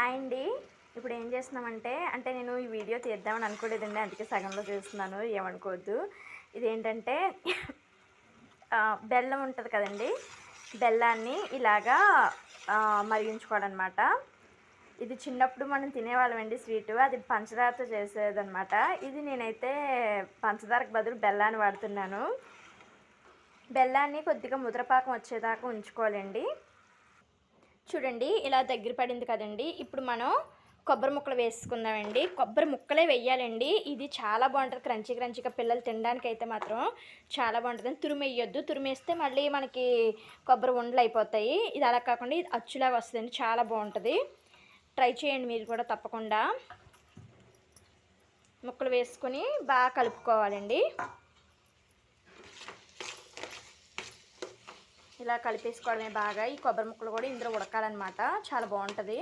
Hi అండి. ఇప్పుడు ఏం చేస్తున్నామంటే నేను ఈ వీడియో తీద్దామని అనుకోలేదండి, అందుకే సగంలో చేస్తున్నాను, ఏమనుకోవద్దు. ఇదేంటంటే బెల్లం ఉంటుంది కదండి, బెల్లాన్ని ఇలాగా మరిగించుకోవాలన్నమాట. ఇది చిన్నప్పుడు మనం తినేవాళ్ళమండి స్వీటు, అది పంచదారతో చేసేదన్నమాట. ఇది నేనైతే పంచదారకు బదులు బెల్లాన్ని వాడుతున్నాను. బెల్లాన్ని కొద్దిగా ముద్రపాకం వచ్చేదాకా ఉంచుకోవాలండి. చూడండి ఇలా దగ్గర పడింది కదండి. ఇప్పుడు మనం కొబ్బరి ముక్కలు వేసుకుందామండి. కొబ్బరి ముక్కలే వేయాలండి. ఇది చాలా బాగుంటుంది, క్రంచీగా పిల్లలు తినడానికి అయితే మాత్రం చాలా బాగుంటుంది. తురిమేయొద్దు, తురిమేస్తే మళ్ళీ మనకి కొబ్బరి ఉండలు అయిపోతాయి. ఇది అలా కాకుండా ఇది అచ్చులాగా వస్తుందండి, చాలా బాగుంటుంది. ట్రై చేయండి మీరు కూడా తప్పకుండా. ముక్కలు వేసుకొని బాగా కలుపుకోవాలండి. ఇలా కలిపేసుకోవడమే బాగా. ఈ కొబ్బరి ముక్కలు కూడా ఇందులో ఉడకాలన్నమాట, చాలా బాగుంటుంది.